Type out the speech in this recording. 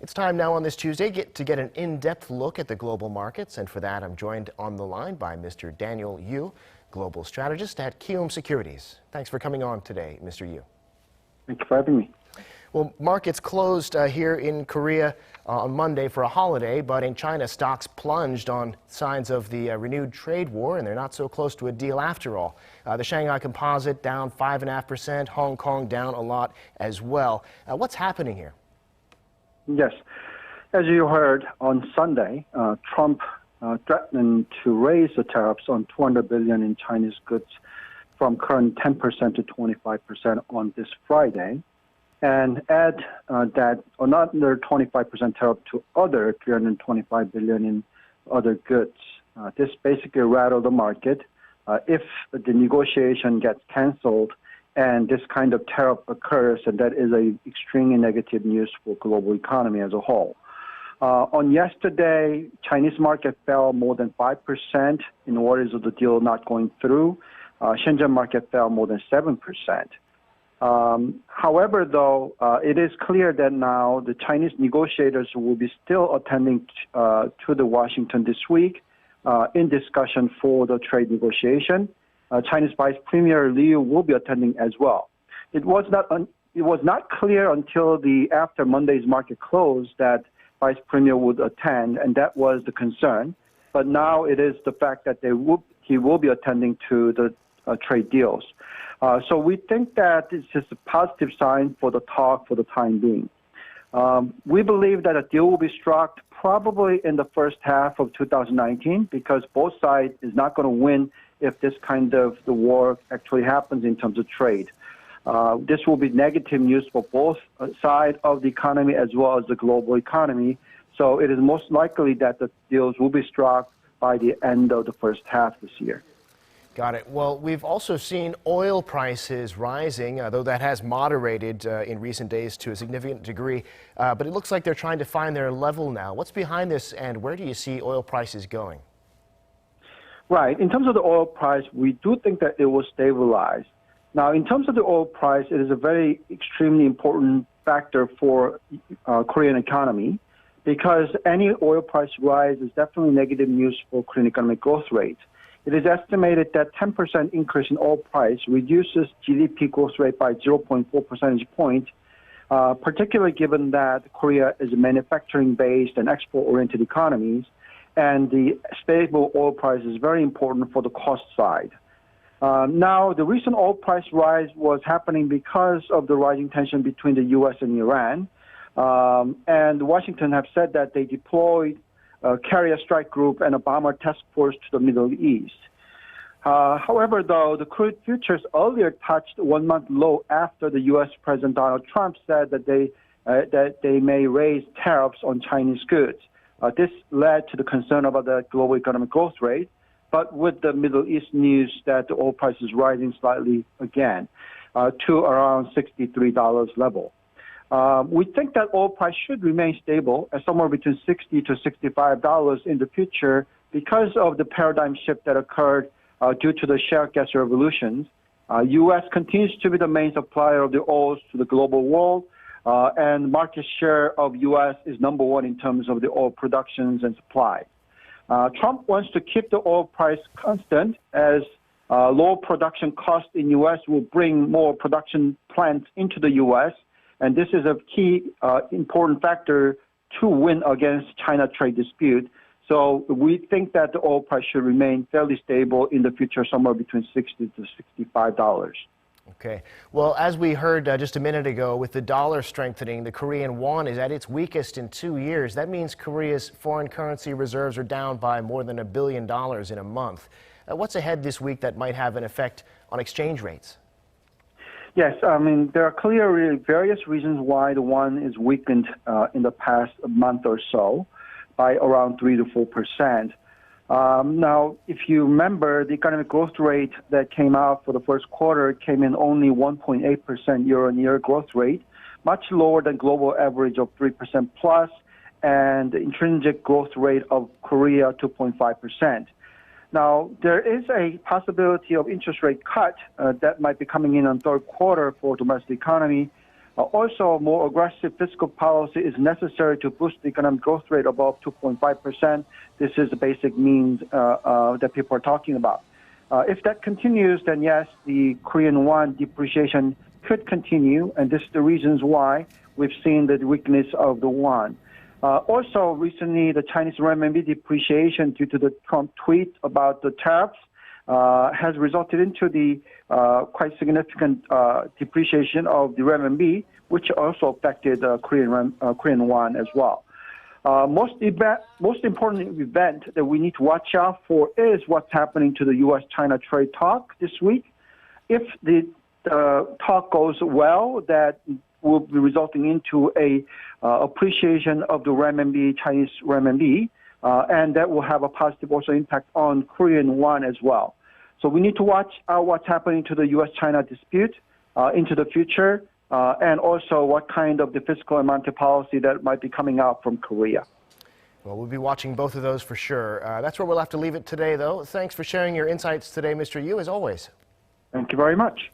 It's time now on this Tuesday to get an in-depth look at the global markets, and for that I'm joined on the line by Mr. Daniel Yu, global strategist at Kiwoom Securities. Thanks for coming on today, Mr. Yu. Thank you for having me. Well, markets closed here in Korea on Monday for a holiday, but in China stocks plunged on signs of the renewed trade war, and they're not so close to a deal after all. The Shanghai Composite down 5.5%, Hong Kong down a lot as well. What's happening here? Yes. As you heard on Sunday, Trump threatened to raise the tariffs on $200 billion in Chinese goods from current 10% to 25% on this Friday, and add that another 25% tariff to other $325 billion in other goods. This basically rattled the market. If the negotiation gets canceled and this kind of tariff occurs, and that is a extremely negative news for global economy as a whole. On yesterday, Chinese market fell more than 5% in orders of the deal not going through. Shenzhen market fell more than 7%. However, though, it is clear that now the Chinese negotiators will be still attending to the Washington this week in discussion for the trade negotiation. Chinese Vice Premier Liu will be attending as well. It was not clear until after Monday's market close that Vice Premier would attend, and that was the concern. But now it is the fact that he will be attending to the trade deals. So we think that this is a positive sign for the talk for the time being. We believe that a deal will be struck probably in the first half of 2019 because both sides is not going to win if this kind of the war actually happens in terms of trade. This will be negative news for both sides of the economy as well as the global economy. So it is most likely that the deals will be struck by the end of the first half this year. Got it. Well, we've also seen oil prices rising, though that has moderated in recent days to a significant degree. But it looks like they're trying to find their level now. What's behind this, and where do you see oil prices going? Right. In terms of the oil price, we do think that it will stabilize. Now, in terms of the oil price, it is a very extremely important factor for Korean economy because any oil price rise is definitely negative news for Korean economic growth rate. It is estimated that 10% increase in oil price reduces GDP growth rate by 0.4 percentage points, particularly given that Korea is a manufacturing-based and export-oriented economies, and the stable oil price is very important for the cost side. Now, the recent oil price rise was happening because of the rising tension between the U.S. and Iran, and Washington have said that they deployed carrier strike group and a bomber task force to the Middle East. However, though, the crude futures earlier touched 1 month low after the U.S. President Donald Trump said that they may raise tariffs on Chinese goods. This led to the concern about the global economic growth rate, but with the Middle East news that the oil price is rising slightly again to around $63 level. We think that oil price should remain stable at somewhere between $60 to $65 in the future because of the paradigm shift that occurred due to the shale gas revolutions. U.S. continues to be the main supplier of the oils to the global world, and market share of U.S. is #1 in terms of the oil productions and supply. Trump wants to keep the oil price constant as low production costs in U.S. will bring more production plants into the U.S., and this is a key important factor to win against China trade dispute. So we think that the oil price should remain fairly stable in the future, somewhere between $60 to $65. Okay. Well, as we heard just a minute ago, with the dollar strengthening, the Korean won is at its weakest in 2 years. That means Korea's foreign currency reserves are down by more than $1 billion in a month. What's ahead this week that might have an effect on exchange rates? Yes, I mean, there are clearly various reasons why the won is weakened in the past month or so by around 3 to 4%. Now, if you remember, the economic growth rate that came out for the first quarter came in only 1.8% year-on-year growth rate, much lower than global average of 3% plus, and the intrinsic growth rate of Korea 2.5%. Now, there is a possibility of interest rate cut that might be coming in on third quarter for domestic economy. Also, more aggressive fiscal policy is necessary to boost the economic growth rate above 2.5%. This is the basic means that people are talking about. If that continues, then yes, the Korean won depreciation could continue, and this is the reasons why we've seen the weakness of the won. Also, recently, the Chinese renminbi depreciation due to the Trump tweet about the tariffs has resulted into the quite significant depreciation of the renminbi, which also affected Korean won as well. Most important event that we need to watch out for is what's happening to the U.S.-China trade talk this week. If the talk goes well, that will be resulting into a appreciation of the renminbi, Chinese renminbi, and that will have a positive also impact on Korean won as well. So we need to watch out what's happening to the U.S.-China dispute into the future, and also what kind of the fiscal and monetary policy that might be coming out from Korea. Well, we'll be watching both of those for sure. That's where we'll have to leave it today, though. Thanks for sharing your insights today, Mr. Yu, as always. Thank you very much.